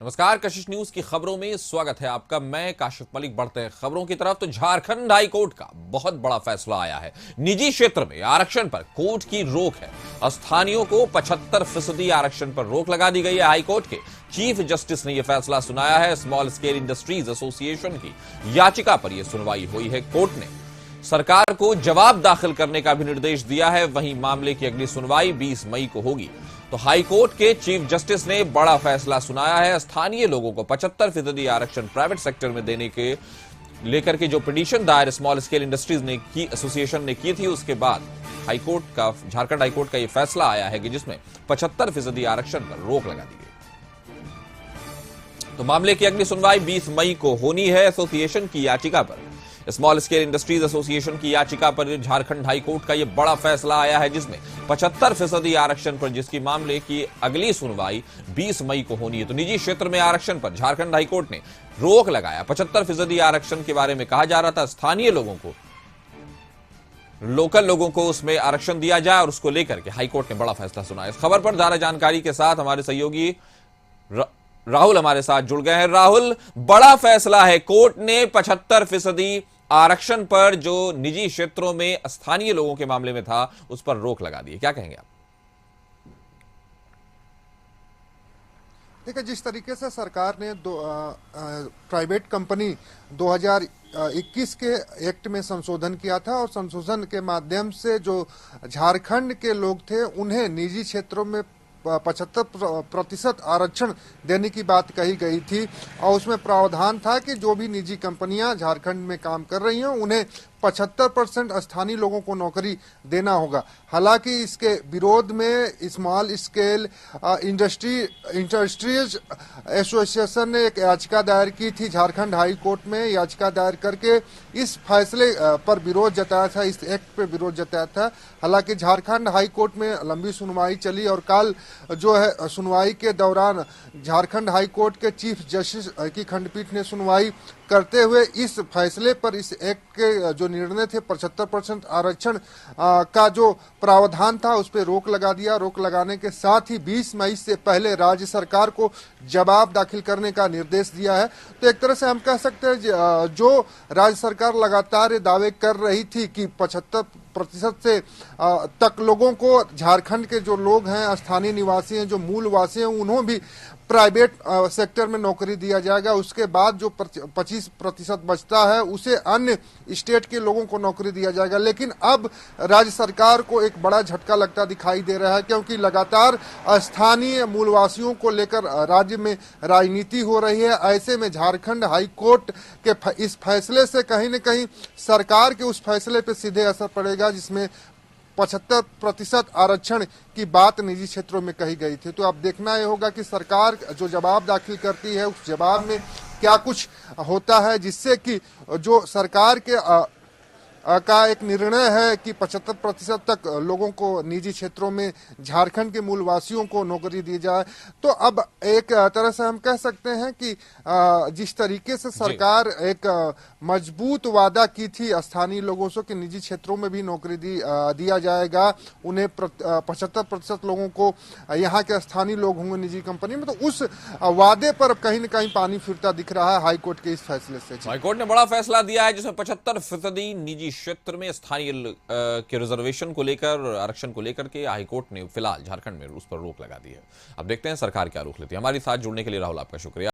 नमस्कार, कशिश न्यूज की खबरों में स्वागत है आपका। मैं काशिफ मलिक। बढ़ते हैं खबरों की तरफ। तो झारखंड हाई कोर्ट का बहुत बड़ा फैसला आया है। निजी क्षेत्र में आरक्षण पर कोर्ट की रोक है। स्थानीयों को 75% आरक्षण पर रोक लगा दी गई है। हाई कोर्ट के चीफ जस्टिस ने यह फैसला सुनाया है। स्मॉल स्केल इंडस्ट्रीज एसोसिएशन की याचिका पर यह सुनवाई हुई है। कोर्ट ने सरकार को जवाब दाखिल करने का भी निर्देश दिया है। वहीं मामले की अगली सुनवाई 20 मई को होगी। तो हाई कोर्ट के चीफ जस्टिस ने बड़ा फैसला सुनाया है। स्थानीय लोगों को 75% आरक्षण प्राइवेट सेक्टर में देने के लेकर के जो पिटीशन दायर स्मॉल स्केल इंडस्ट्रीज ने की एसोसिएशन ने की थी, उसके बाद हाईकोर्ट का झारखंड हाईकोर्ट का यह फैसला आया है कि जिसमें 75% आरक्षण पर रोक लगा दी गई। तो मामले की अगली सुनवाई 20 मई को होनी है। एसोसिएशन की याचिका पर, स्मॉल स्केल इंडस्ट्रीज एसोसिएशन की याचिका पर झारखंड हाई कोर्ट का यह बड़ा फैसला आया है, जिसमें 75% आरक्षण पर जिसकी मामले की अगली सुनवाई 20 मई को होनी है। तो निजी क्षेत्र में आरक्षण पर झारखंड हाई कोर्ट ने रोक लगाया। 75% आरक्षण के बारे में कहा जा रहा था स्थानीय लोगों को, लोकल लोगों को उसमें आरक्षण दिया जाए, और उसको लेकर के हाईकोर्ट ने बड़ा फैसला सुनाया। इस खबर पर ज्यादा जानकारी के साथ हमारे सहयोगी राहुल हमारे साथ जुड़ गए हैं। राहुल, बड़ा फैसला है। कोर्ट ने 75% आरक्षण पर जो निजी क्षेत्रों में स्थानीय लोगों के मामले में था, उस पर रोक लगा दी है। क्या कहेंगे आप? देखिए, जिस तरीके से सरकार ने प्राइवेट कंपनी 2021 के एक्ट में संशोधन किया था, और संशोधन के माध्यम से जो झारखंड के लोग थे उन्हें निजी क्षेत्रों में 75% आरक्षण देने की बात कही गई थी, और उसमें प्रावधान था कि जो भी निजी कंपनियां झारखंड में काम कर रही हैं उन्हें 75% स्थानीय लोगों को नौकरी देना होगा। हालांकि इसके विरोध में स्मॉल स्केल इंडस्ट्रीज एसोसिएशन ने एक याचिका दायर की थी झारखंड हाई कोर्ट में। याचिका दायर करके इस फैसले पर विरोध जताया था, इस एक्ट पर विरोध जताया था। हालांकि झारखंड हाई कोर्ट में लंबी सुनवाई चली, और कल जो है सुनवाई के दौरान झारखंड हाई कोर्ट के चीफ जस्टिस की खंडपीठ ने सुनवाई करते हुए इस फैसले पर, इस एक्ट के जो निर्णय थे 75% आरक्षण का जो प्रावधान था उस पर रोक लगा दिया। रोक लगाने के साथ ही 20 मई से पहले राज्य सरकार को जवाब दाखिल करने का निर्देश दिया है। तो एक तरह से हम कह सकते हैं जो राज्य सरकार लगातार ये दावे कर रही थी कि 75% से तक लोगों को, झारखंड के जो लोग हैं, स्थानीय निवासी हैं, जो मूलवासी हैं, उन्होंने भी प्राइवेट सेक्टर में नौकरी दिया जाएगा। उसके बाद जो 25% बचता है उसे अन्य स्टेट के लोगों को नौकरी दिया जाएगा। लेकिन अब राज्य सरकार को एक बड़ा झटका लगता दिखाई दे रहा है, क्योंकि लगातार स्थानीय मूलवासियों को लेकर राज्य में राजनीति हो रही है। ऐसे में झारखंड हाई कोर्ट के इस फैसले से कहीं न कहीं सरकार के उस फैसले पर सीधे असर पड़ेगा, जिसमें 75% आरक्षण की बात निजी क्षेत्रों में कही गई थी। तो अब देखना यह होगा कि सरकार जो जवाब दाखिल करती है उस जवाब में क्या कुछ होता है, जिससे कि जो सरकार के का एक निर्णय है कि 75% तक लोगों को निजी क्षेत्रों में झारखंड के मूलवासियों को नौकरी दी जाए। तो अब एक तरह से हम कह सकते हैं कि जिस तरीके से सरकार एक मजबूत वादा की थी स्थानीय लोगों से कि निजी क्षेत्रों में भी नौकरी दिया जाएगा, उन्हें 75% लोगों को यहाँ के स्थानीय लोग होंगे निजी कंपनी में, तो उस वादे पर कहीं न कहीं पानी फिरता दिख रहा है हाईकोर्ट के इस फैसले से। हाईकोर्ट ने बड़ा फैसला दिया है, जिसमें 75% निजी क्षेत्र में स्थानीय के रिजर्वेशन को लेकर, आरक्षण को लेकर के हाईकोर्ट ने फिलहाल झारखंड में उस पर रोक लगा दी है। अब देखते हैं सरकार क्या रुख लेती है। हमारे साथ जुड़ने के लिए राहुल, आपका शुक्रिया।